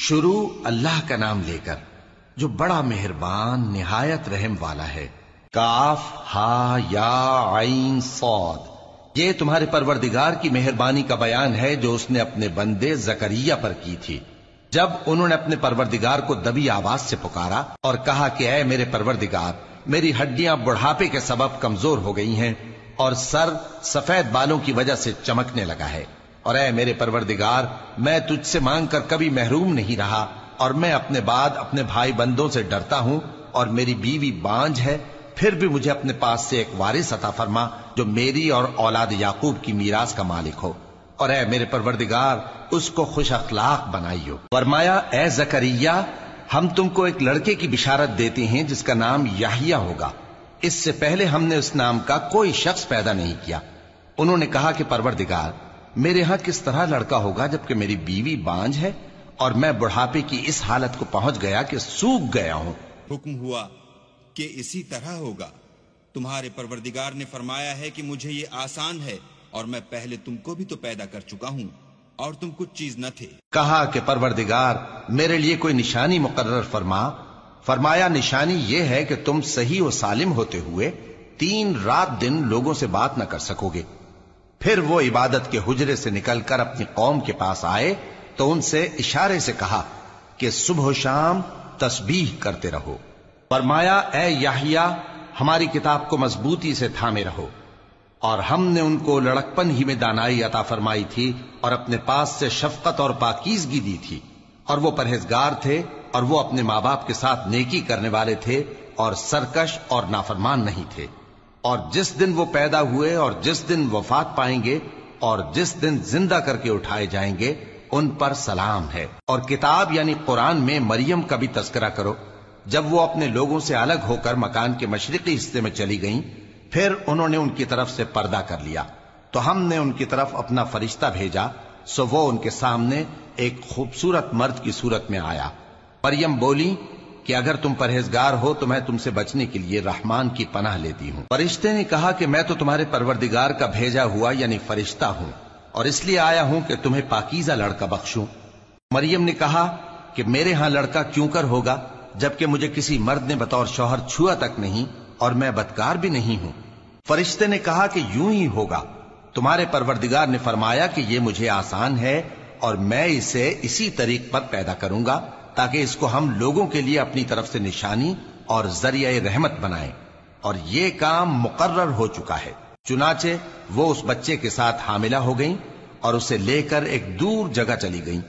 شروع اللہ کا نام لے کر جو بڑا مہربان نہایت رحم والا ہے۔ کاف ہا یا عین صاد، یہ تمہارے پروردگار کی مہربانی کا بیان ہے جو اس نے اپنے بندے زکریا پر کی تھی جب انہوں نے اپنے پروردگار کو دبی آواز سے پکارا اور کہا کہ اے میرے پروردگار، میری ہڈیاں بڑھاپے کے سبب کمزور ہو گئی ہیں اور سر سفید بالوں کی وجہ سے چمکنے لگا ہے، اور اے میرے پروردگار، میں تجھ سے مانگ کر کبھی محروم نہیں رہا، اور میں اپنے بعد اپنے بھائی بندوں سے ڈرتا ہوں، اور میری بیوی بانجھ ہے، پھر بھی مجھے اپنے پاس سے ایک وارث عطا فرما جو میری اور اولاد یعقوب کی میراث کا مالک ہو، اور اے میرے پروردگار اس کو خوش اخلاق بنائیو۔ فرمایا اے زکریا، ہم تم کو ایک لڑکے کی بشارت دیتے ہیں جس کا نام یحییٰ ہوگا، اس سے پہلے ہم نے اس نام کا کوئی شخص پیدا نہیں کیا۔ انہوں نے کہا کہ پروردگار، میرے ہاں کس طرح لڑکا ہوگا جبکہ میری بیوی بانجھ ہے اور میں بڑھاپے کی اس حالت کو پہنچ گیا کہ سوکھ گیا ہوں۔ حکم ہوا کہ اسی طرح ہوگا، تمہارے پروردگار نے فرمایا ہے کہ مجھے یہ آسان ہے، اور میں پہلے تم کو بھی تو پیدا کر چکا ہوں اور تم کچھ چیز نہ تھے۔ کہا کہ پروردگار میرے لیے کوئی نشانی مقرر فرما۔ فرمایا نشانی یہ ہے کہ تم صحیح و سالم ہوتے ہوئے 3 رات دن لوگوں سے بات نہ کر سکو گے۔ پھر وہ عبادت کے حجرے سے نکل کر اپنی قوم کے پاس آئے تو ان سے اشارے سے کہا کہ صبح و شام تسبیح کرتے رہو۔ فرمایا اے یحییٰ، ہماری کتاب کو مضبوطی سے تھامے رہو، اور ہم نے ان کو لڑکپن ہی میں دانائی عطا فرمائی تھی اور اپنے پاس سے شفقت اور پاکیزگی دی تھی، اور وہ پرہیزگار تھے اور وہ اپنے ماں باپ کے ساتھ نیکی کرنے والے تھے اور سرکش اور نافرمان نہیں تھے۔ اور جس دن وہ پیدا ہوئے اور جس دن وفات پائیں گے اور جس دن زندہ کر کے اٹھائے جائیں گے ان پر سلام ہے۔ اور کتاب یعنی قرآن میں مریم کا بھی تذکرہ کرو، جب وہ اپنے لوگوں سے الگ ہو کر مکان کے مشرقی حصے میں چلی گئیں، پھر انہوں نے ان کی طرف سے پردہ کر لیا تو ہم نے ان کی طرف اپنا فرشتہ بھیجا، سو وہ ان کے سامنے ایک خوبصورت مرد کی صورت میں آیا۔ مریم بولی کہ اگر تم پرہیزگار ہو تو میں تم سے بچنے کے لیے رحمان کی پناہ لیتی ہوں۔ فرشتے نے کہا کہ میں تو تمہارے پروردگار کا بھیجا ہوا یعنی فرشتہ ہوں، اور اس لیے آیا ہوں کہ تمہیں پاکیزہ لڑکا بخشوں۔ مریم نے کہا کہ میرے ہاں لڑکا کیوں کر ہوگا جبکہ مجھے کسی مرد نے بطور شوہر چھوا تک نہیں اور میں بدکار بھی نہیں ہوں۔ فرشتے نے کہا کہ یوں ہی ہوگا، تمہارے پروردگار نے فرمایا کہ یہ مجھے آسان ہے اور میں اسے اسی طریق پر پیدا کروں گا تاکہ اس کو ہم لوگوں کے لیے اپنی طرف سے نشانی اور ذریعہ رحمت بنائیں، اور یہ کام مقرر ہو چکا ہے۔ چنانچہ وہ اس بچے کے ساتھ حاملہ ہو گئیں اور اسے لے کر ایک دور جگہ چلی گئیں۔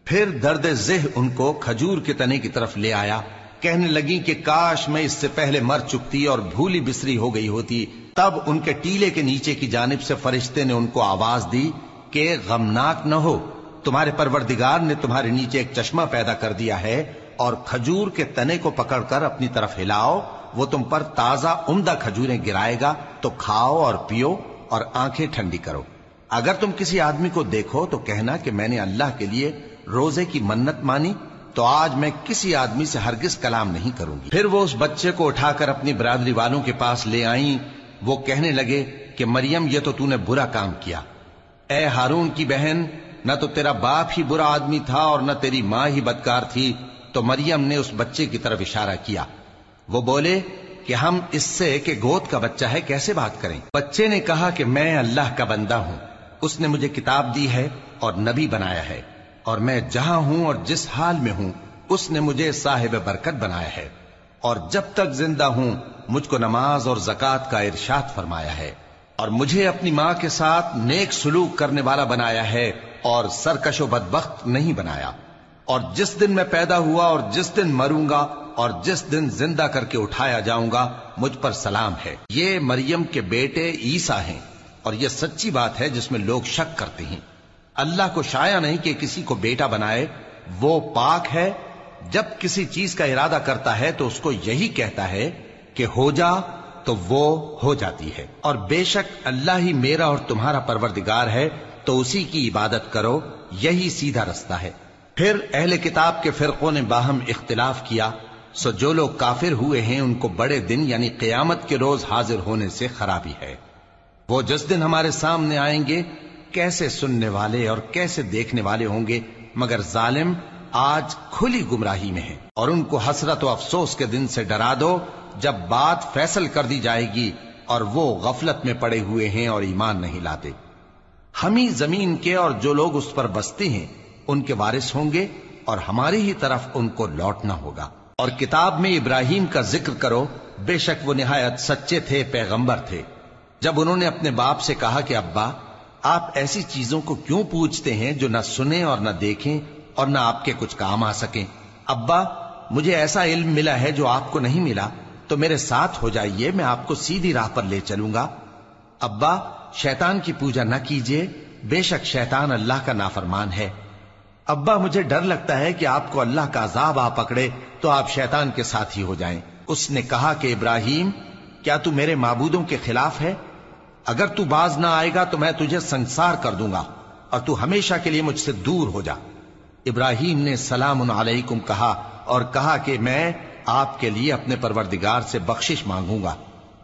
پھر درد ذہ ان کو کھجور کے تنے کی طرف لے آیا، کہنے لگی کہ کاش میں اس سے پہلے مر چکتی اور بھولی بسری ہو گئی ہوتی۔ تب ان کے ٹیلے کے نیچے کی جانب سے فرشتے نے ان کو آواز دی کہ غمناک نہ ہو، تمہارے پروردگار نے تمہارے نیچے ایک چشمہ پیدا کر دیا ہے، اور کھجور کے تنے کو پکڑ کر اپنی طرف ہلاؤ، وہ تم پر تازہ عمدہ کھجوریں گرائے گا، تو کھاؤ اور پیو اور آنکھیں ٹھنڈی کرو۔ اگر تم کسی آدمی کو دیکھو تو کہنا کہ میں نے اللہ کے لیے روزے کی منت مانی، تو آج میں کسی آدمی سے ہرگز کلام نہیں کروں گی۔ پھر وہ اس بچے کو اٹھا کر اپنی برادری والوں کے پاس لے آئیں۔ وہ کہنے لگے کہ مریم یہ تو نے برا کام کیا، اے ہارون کی بہن، نہ تو تیرا باپ ہی برا آدمی تھا اور نہ تیری ماں ہی بدکار تھی۔ تو مریم نے اس بچے کی طرف اشارہ کیا۔ وہ بولے کہ ہم اس سے کہ گود کا بچہ ہے کیسے بات کریں؟ بچے نے کہا کہ میں اللہ کا بندہ ہوں، اس نے مجھے کتاب دی ہے اور نبی بنایا ہے، اور میں جہاں ہوں اور جس حال میں ہوں اس نے مجھے صاحب برکت بنایا ہے، اور جب تک زندہ ہوں مجھ کو نماز اور زکوٰۃ کا ارشاد فرمایا ہے، اور مجھے اپنی ماں کے ساتھ نیک سلوک کرنے والا بنایا ہے اور سرکش و بدبخت نہیں بنایا، اور جس دن میں پیدا ہوا اور جس دن مروں گا اور جس دن زندہ کر کے اٹھایا جاؤں گا مجھ پر سلام ہے۔ یہ مریم کے بیٹے عیسیٰ ہیں، اور یہ سچی بات ہے جس میں لوگ شک کرتے ہیں۔ اللہ کو شایع نہیں کہ کسی کو بیٹا بنائے، وہ پاک ہے، جب کسی چیز کا ارادہ کرتا ہے تو اس کو یہی کہتا ہے کہ ہو جا تو وہ ہو جاتی ہے، اور بے شک اللہ ہی میرا اور تمہارا پروردگار ہے، تو اسی کی عبادت کرو، یہی سیدھا رستہ ہے۔ پھر اہل کتاب کے فرقوں نے باہم اختلاف کیا، سو جو لوگ کافر ہوئے ہیں ان کو بڑے دن یعنی قیامت کے روز حاضر ہونے سے خرابی ہے۔ وہ جس دن ہمارے سامنے آئیں گے کیسے سننے والے اور کیسے دیکھنے والے ہوں گے، مگر ظالم آج کھلی گمراہی میں ہیں، اور ان کو حسرت و افسوس کے دن سے ڈرا دو جب بات فیصل کر دی جائے گی اور وہ غفلت میں پڑے ہوئے ہیں اور ایمان نہیں لاتے۔ ہم ہی زمین کے اور جو لوگ اس پر بستے ہیں ان کے وارث ہوں گے، اور ہماری ہی طرف ان کو لوٹنا ہوگا۔ اور کتاب میں ابراہیم کا ذکر کرو، بے شک وہ نہایت سچے تھے، پیغمبر تھے۔ جب انہوں نے اپنے باپ سے کہا کہ ابا، آپ ایسی چیزوں کو کیوں پوچھتے ہیں جو نہ سنیں اور نہ دیکھیں اور نہ آپ کے کچھ کام آ سکیں؟ ابا، مجھے ایسا علم ملا ہے جو آپ کو نہیں ملا، تو میرے ساتھ ہو جائیے، میں آپ کو سیدھی راہ پر لے چلوں گا۔ ابا، شیطان کی پوجا نہ کیجیے، بے شک شیطان اللہ کا نافرمان ہے۔ ابا، مجھے ڈر لگتا ہے کہ آپ کو اللہ کا عذاب آ پکڑے تو آپ شیطان کے ساتھی ہو جائیں۔ اس نے کہا کہ ابراہیم، کیا تو میرے معبودوں کے خلاف ہے؟ اگر تو باز نہ آئے گا تو میں تجھے سنسار کر دوں گا اور تو ہمیشہ کے لیے مجھ سے دور ہو جا۔ ابراہیم نے سلام علیکم کہا اور کہا کہ میں آپ کے لیے اپنے پروردگار سے بخشش مانگوں گا،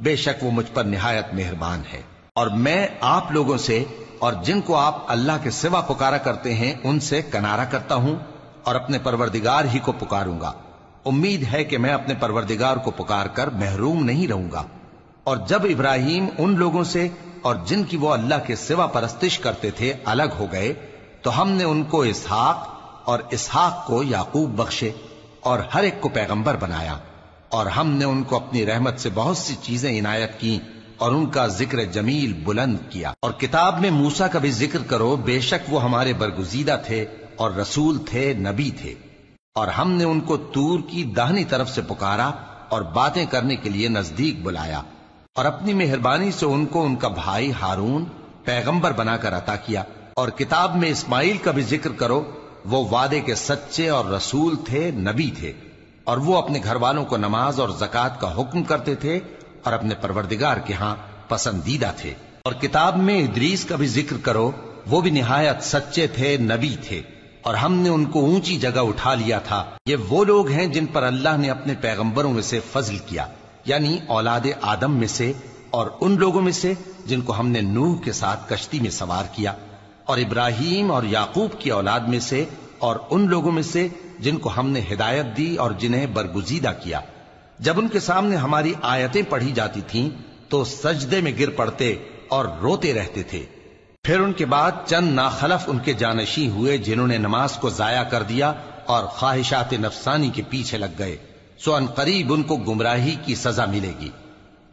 بے شک وہ مجھ پر نہایت مہربان ہے۔ اور میں آپ لوگوں سے اور جن کو آپ اللہ کے سوا پکارا کرتے ہیں ان سے کنارہ کرتا ہوں اور اپنے پروردگار ہی کو پکاروں گا۔ امید ہے کہ میں اپنے پروردگار کو پکار کر محروم نہیں رہوں گا۔ اور جب ابراہیم ان لوگوں سے اور جن کی وہ اللہ کے سوا پرستش کرتے تھے الگ ہو گئے تو ہم نے ان کو اسحاق اور اسحاق کو یعقوب بخشے اور ہر ایک کو پیغمبر بنایا، اور ہم نے ان کو اپنی رحمت سے بہت سی چیزیں عنایت کی اور ان کا ذکر جمیل بلند کیا۔ اور کتاب میں موسیٰ کا بھی ذکر کرو، بے شک وہ ہمارے برگزیدہ تھے اور رسول تھے، نبی تھے، اور ہم نے ان کو طور کی داہنی طرف سے پکارا اور باتیں کرنے کے لیے نزدیک بلایا، اور اپنی مہربانی سے ان کو ان کا بھائی ہارون پیغمبر بنا کر عطا کیا۔ اور کتاب میں اسماعیل کا بھی ذکر کرو، وہ وعدے کے سچے اور رسول تھے، نبی تھے، اور وہ اپنے گھر والوں کو نماز اور زکوٰۃ کا حکم کرتے تھے اور اپنے پروردگار کے ہاں پسندیدہ تھے۔ اور کتاب میں ادریس کا بھی ذکر کرو، وہ بھی نہایت سچے تھے، نبی تھے، اور ہم نے ان کو اونچی جگہ اٹھا لیا تھا۔ یہ وہ لوگ ہیں جن پر اللہ نے اپنے پیغمبروں میں سے فضل کیا، یعنی اولاد آدم میں سے، اور ان لوگوں میں سے جن کو ہم نے نوح کے ساتھ کشتی میں سوار کیا، اور ابراہیم اور یعقوب کی اولاد میں سے، اور ان لوگوں میں سے جن کو ہم نے ہدایت دی اور جنہیں برگزیدہ کیا۔ جب ان کے سامنے ہماری آیتیں پڑھی جاتی تھیں تو سجدے میں گر پڑتے اور روتے رہتے تھے۔ پھر ان کے بعد چند ناخلف ان کے جانشین ہوئے جنہوں نے نماز کو ضائع کر دیا اور خواہشات نفسانی کے پیچھے لگ گئے، سو ان قریب ان کو گمراہی کی سزا ملے گی۔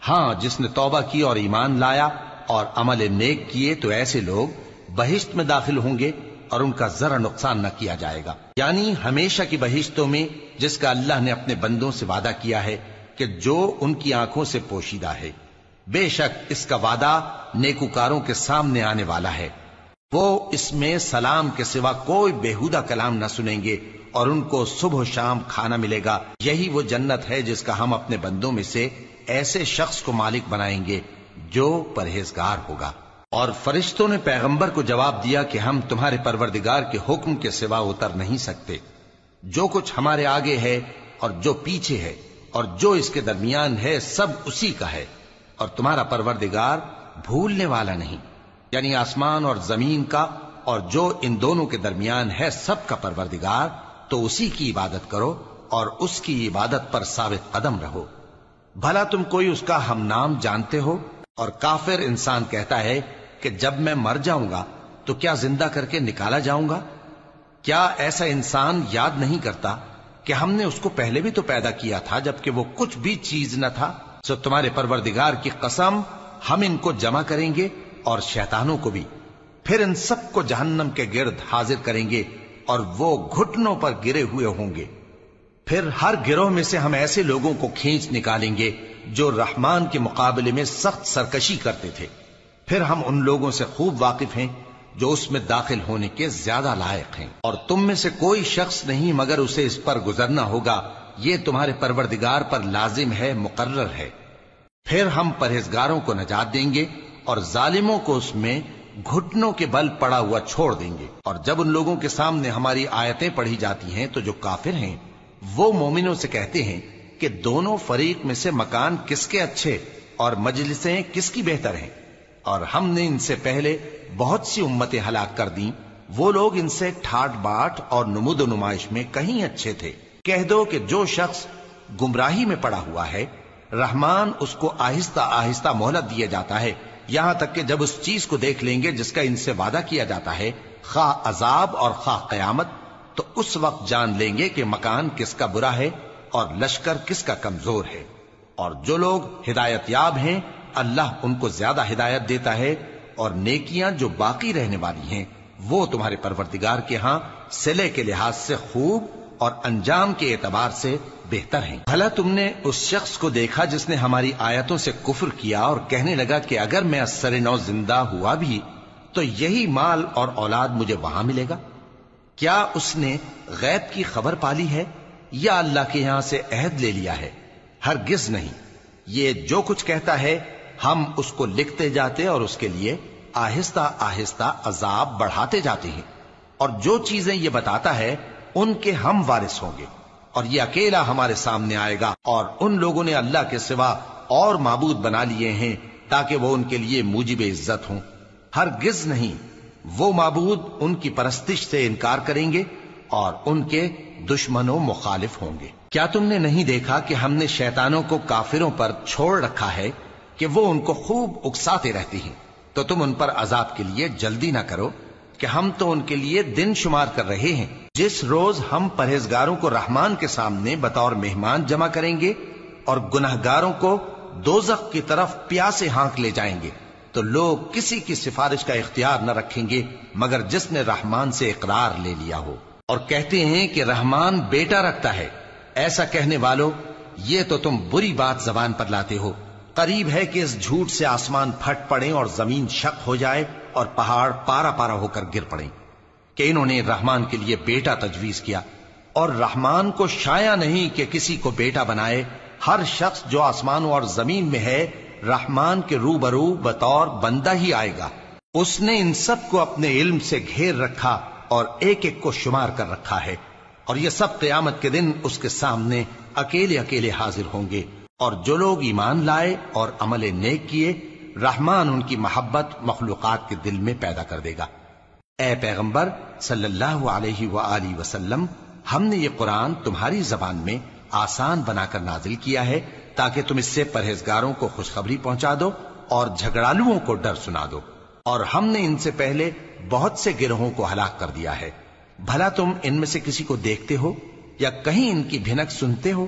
ہاں، جس نے توبہ کی اور ایمان لایا اور عمل نیک کیے تو ایسے لوگ بہشت میں داخل ہوں گے اور ان کا ذرا نقصان نہ کیا جائے گا، یعنی ہمیشہ کی بہشتوں میں جس کا اللہ نے اپنے بندوں سے وعدہ کیا ہے کہ جو ان کی آنکھوں سے پوشیدہ ہے۔ بے شک اس کا وعدہ نیکوکاروں کے سامنے آنے والا ہے، وہ اس میں سلام کے سوا کوئی بیہودہ کلام نہ سنیں گے اور ان کو صبح و شام کھانا ملے گا۔ یہی وہ جنت ہے جس کا ہم اپنے بندوں میں سے ایسے شخص کو مالک بنائیں گے جو پرہیزگار ہوگا۔ اور فرشتوں نے پیغمبر کو جواب دیا کہ ہم تمہارے پروردگار کے حکم کے سوا اتر نہیں سکتے، جو کچھ ہمارے آگے ہے اور جو پیچھے ہے اور جو اس کے درمیان ہے سب اسی کا ہے، اور تمہارا پروردگار بھولنے والا نہیں، یعنی آسمان اور زمین کا اور جو ان دونوں کے درمیان ہے سب کا پروردگار، تو اسی کی عبادت کرو اور اس کی عبادت پر ثابت قدم رہو۔ بھلا تم کوئی اس کا ہم نام جانتے ہو؟ اور کافر انسان کہتا ہے کہ جب میں مر جاؤں گا تو کیا زندہ کر کے نکالا جاؤں گا؟ کیا ایسا انسان یاد نہیں کرتا کہ ہم نے اس کو پہلے بھی تو پیدا کیا تھا جبکہ وہ کچھ بھی چیز نہ تھا؟ سو تمہارے پروردگار کی قسم، ہم ان کو جمع کریں گے اور شیطانوں کو بھی، پھر ان سب کو جہنم کے گرد حاضر کریں گے اور وہ گھٹنوں پر گرے ہوئے ہوں گے۔ پھر ہر گروہ میں سے ہم ایسے لوگوں کو کھینچ نکالیں گے جو رحمان کے مقابلے میں سخت سرکشی کرتے تھے، پھر ہم ان لوگوں سے خوب واقف ہیں جو اس میں داخل ہونے کے زیادہ لائق ہیں، اور تم میں سے کوئی شخص نہیں مگر اسے اس پر گزرنا ہوگا، یہ تمہارے پروردگار پر لازم ہے، مقرر ہے۔ پھر ہم پرہیزگاروں کو نجات دیں گے اور ظالموں کو اس میں گھٹنوں کے بل پڑا ہوا چھوڑ دیں گے۔ اور جب ان لوگوں کے سامنے ہماری آیتیں پڑھی جاتی ہیں تو جو کافر ہیں وہ مومنوں سے کہتے ہیں کہ دونوں فریق میں سے مکان کس کے اچھے اور مجلسیں کس کی بہتر ہیں، اور ہم نے ان سے پہلے بہت سی امتیں ہلاک کر دیں وہ لوگ ان سے ٹھاٹ باٹ اور نمود و نمائش میں کہیں اچھے تھے۔ کہہ دو کہ جو شخص گمراہی میں پڑا ہوا ہے، رحمان اس کو آہستہ آہستہ مہلت دیا جاتا ہے، یہاں تک کہ جب اس چیز کو دیکھ لیں گے جس کا ان سے وعدہ کیا جاتا ہے، خواہ عذاب اور خواہ قیامت، تو اس وقت جان لیں گے کہ مکان کس کا برا ہے اور لشکر کس کا کمزور ہے۔ اور جو لوگ ہدایت یاب ہیں اللہ ان کو زیادہ ہدایت دیتا ہے، اور نیکیاں جو باقی رہنے والی ہیں وہ تمہارے پروردگار کے ہاں صلے کے لحاظ سے خوب اور انجام کے اعتبار سے بہتر ہیں۔ بھلا تم نے اس شخص کو دیکھا جس نے ہماری آیتوں سے کفر کیا اور کہنے لگا کہ اگر میں اثر نو زندہ ہوا بھی تو یہی مال اور اولاد مجھے وہاں ملے گا؟ کیا اس نے غیب کی خبر پالی ہے یا اللہ کے یہاں سے عہد لے لیا ہے؟ ہرگز نہیں، یہ جو کچھ کہتا ہے ہم اس کو لکھتے جاتے اور اس کے لیے آہستہ آہستہ عذاب بڑھاتے جاتے ہیں، اور جو چیزیں یہ بتاتا ہے ان کے ہم وارث ہوں گے، اور یہ اکیلا ہمارے سامنے آئے گا۔ اور ان لوگوں نے اللہ کے سوا اور معبود بنا لیے ہیں تاکہ وہ ان کے لیے موجب عزت ہوں۔ ہرگز نہیں، وہ معبود ان کی پرستش سے انکار کریں گے اور ان کے دشمن و مخالف ہوں گے۔ کیا تم نے نہیں دیکھا کہ ہم نے شیطانوں کو کافروں پر چھوڑ رکھا ہے کہ وہ ان کو خوب اکساتے رہتی ہیں؟ تو تم ان پر عذاب کے لیے جلدی نہ کرو کہ ہم تو ان کے لیے دن شمار کر رہے ہیں۔ جس روز ہم پرہیزگاروں کو رحمان کے سامنے بطور مہمان جمع کریں گے اور گناہگاروں کو دوزخ کی طرف پیاسے ہانک لے جائیں گے، تو لوگ کسی کی سفارش کا اختیار نہ رکھیں گے مگر جس نے رحمان سے اقرار لے لیا ہو۔ اور کہتے ہیں کہ رحمان بیٹا رکھتا ہے۔ ایسا کہنے والوں، یہ تو تم بری بات زبان پر لاتے ہو۔ قریب ہے کہ اس جھوٹ سے آسمان پھٹ پڑے اور زمین شق ہو جائے اور پہاڑ پارا پارا ہو کر گر پڑیں کہ انہوں نے رحمان کے لیے بیٹا تجویز کیا، اور رحمان کو شایع نہیں کہ کسی کو بیٹا بنائے۔ ہر شخص جو آسمانوں اور زمین میں ہے رحمان کے روبرو بطور بندہ ہی آئے گا۔ اس نے ان سب کو اپنے علم سے گھیر رکھا اور ایک ایک کو شمار کر رکھا ہے، اور یہ سب قیامت کے دن اس کے سامنے اکیلے اکیلے حاضر ہوں گے۔ اور جو لوگ ایمان لائے اور عمل نیک کیے، رحمان ان کی محبت مخلوقات کے دل میں پیدا کر دے گا۔ اے پیغمبر صلی اللہ علیہ وآلہ وسلم، ہم نے یہ قرآن تمہاری زبان میں آسان بنا کر نازل کیا ہے تاکہ تم اس سے پرہیزگاروں کو خوشخبری پہنچا دو اور جھگڑالوؤں کو ڈر سنا دو۔ اور ہم نے ان سے پہلے بہت سے گروہوں کو ہلاک کر دیا ہے۔ بھلا تم ان میں سے کسی کو دیکھتے ہو یا کہیں ان کی بھنک سنتے ہو؟